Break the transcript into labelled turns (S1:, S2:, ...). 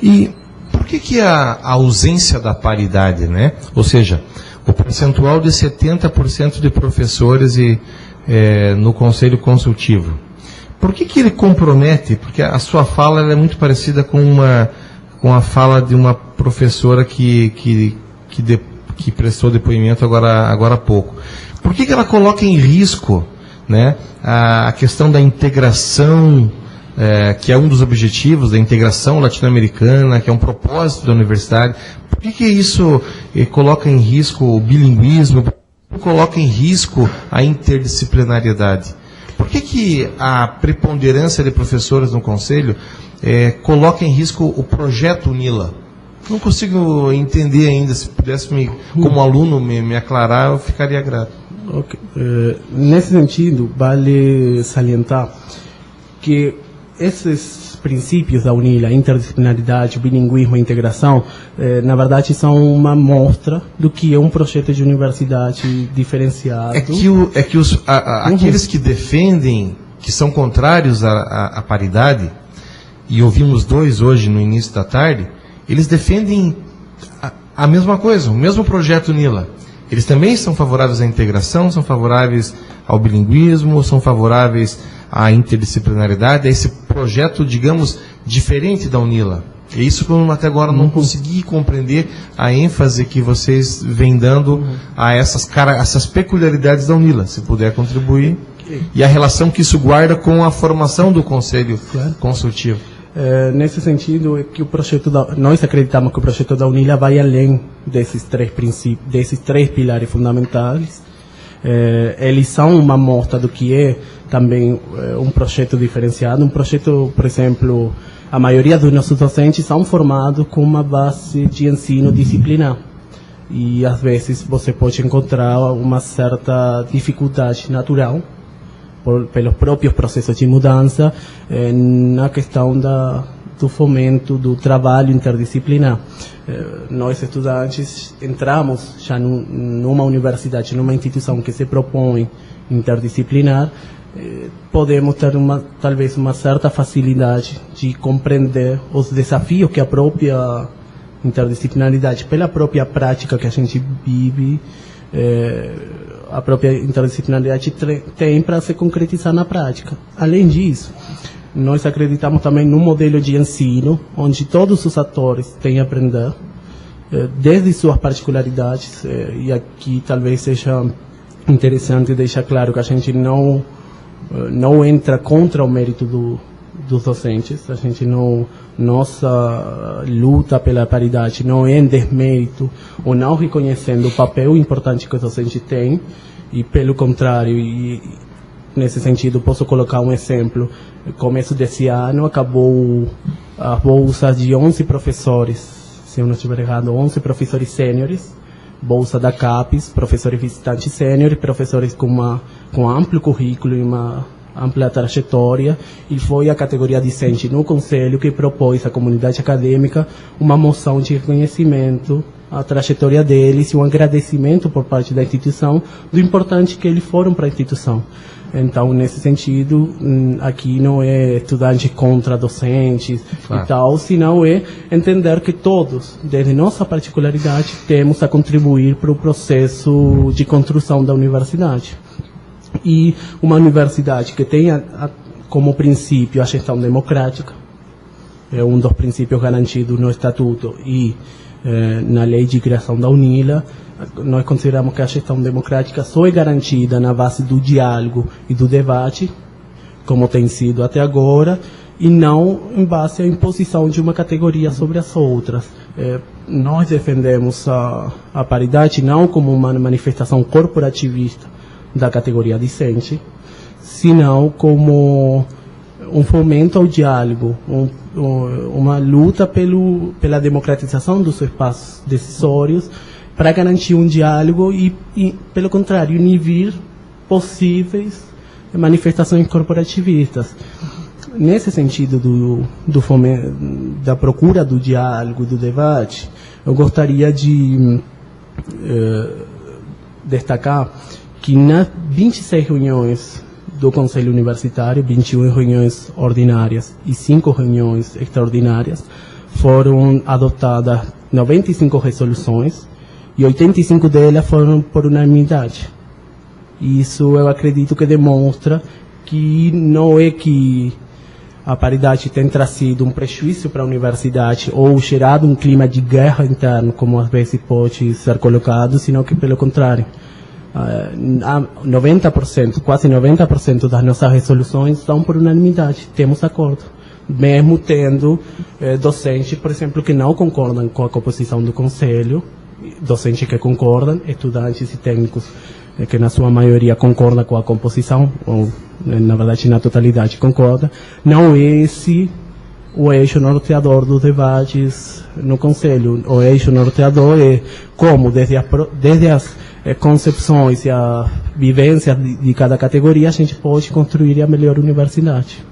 S1: E por que a ausência da paridade, né? Ou seja, o percentual de 70% de professores no Conselho Consultivo. Por que ele compromete? Porque a sua fala ela é muito parecida com a fala de uma professora que prestou depoimento agora há pouco. Por que ela coloca em risco, né, a questão da integração, que é um dos objetivos da integração latino-americana, que é um propósito da universidade? Por que isso coloca em risco o bilinguismo, coloca em risco a interdisciplinariedade? Por que a preponderância de professores no Conselho coloca em risco o projeto UNILA? Não consigo entender ainda. Se pudesse, como aluno, me aclarar, eu ficaria grato.
S2: Okay. Nesse sentido, vale salientar que esses princípios da UNILA, interdisciplinaridade, bilinguismo e integração, na verdade são uma mostra do que é um projeto de universidade diferenciado.
S1: Aqueles que defendem, que são contrários à paridade, e ouvimos dois hoje no início da tarde, eles defendem a mesma coisa, o mesmo projeto UNILA. Eles também são favoráveis à integração, são favoráveis ao bilinguismo, são favoráveis à interdisciplinaridade, a esse projeto, digamos, diferente da UNILA. É isso que eu até agora não consegui compreender a ênfase que vocês vêm dando a essas peculiaridades da UNILA, se puder contribuir, e a relação que isso guarda com a formação do Conselho Consultivo.
S2: Nesse sentido, é que nós acreditamos que o projeto da UNILA vai além desses três princípios, desses três pilares fundamentais. Eles são uma mostra do que é também um projeto diferenciado. Um projeto, por exemplo, a maioria dos nossos docentes são formados com uma base de ensino disciplinar. E às vezes você pode encontrar uma certa dificuldade natural pelos próprios processos de mudança na questão do fomento do trabalho interdisciplinar. Nós, estudantes, entramos já numa universidade, numa instituição que se propõe interdisciplinar, podemos ter talvez uma certa facilidade de compreender os desafios que a própria interdisciplinaridade, pela própria prática que a gente vive, a própria interdisciplinaridade tem para se concretizar na prática. Além disso, nós acreditamos também num modelo de ensino onde todos os atores têm a aprender, desde suas particularidades, e aqui talvez seja interessante deixar claro que a gente não entra contra o mérito dos docentes. A gente nossa luta pela paridade não é em desmérito ou não reconhecendo o papel importante que os docentes têm, e pelo contrário, e nesse sentido posso colocar um exemplo. No começo desse ano acabou as bolsas de 11 professores, se eu não estiver errado, 11 professores sêniores, bolsa da CAPES, professores visitantes sêniores, professores com amplo currículo e uma ampla trajetória, e foi a categoria discente no Conselho que propôs à comunidade acadêmica uma moção de reconhecimento à trajetória deles e um agradecimento por parte da instituição do importante que eles foram para a instituição. Então, nesse sentido, aqui não é estudante contra docentes e tal, senão é entender que todos, desde nossa particularidade, temos a contribuir para o processo de construção da universidade. E uma universidade que tenha como princípio a gestão democrática, é um dos princípios garantidos no Estatuto e na lei de criação da UNILA. Nós consideramos que a gestão democrática só é garantida na base do diálogo e do debate, como tem sido até agora, e não em base à imposição de uma categoria sobre as outras. Nós defendemos a paridade não como uma manifestação corporativista da categoria discente, senão como um fomento ao diálogo, uma luta pela democratização dos espaços decisórios, para garantir um diálogo e, pelo contrário, inibir possíveis manifestações corporativistas. Nesse sentido do fomento, da procura do diálogo, do debate, eu gostaria de destacar que nas 26 reuniões do Conselho Universitário, 21 reuniões ordinárias e 5 reuniões extraordinárias, foram adotadas 95 resoluções e 85 delas foram por unanimidade. Isso eu acredito que demonstra que não é que a paridade tem trazido um prejuízo para a universidade ou gerado um clima de guerra interna, como às vezes pode ser colocado, sino que pelo contrário. 90%, quase 90% das nossas resoluções são por unanimidade, temos acordo. Mesmo tendo docentes, por exemplo, que não concordam com a composição do conselho, docentes que concordam, estudantes e técnicos que na sua maioria concordam com a composição, ou na verdade na totalidade concorda, não é esse o eixo norteador dos debates no Conselho. O eixo norteador é como, desde as concepções e a vivência de cada categoria, a gente pode construir a melhor universidade.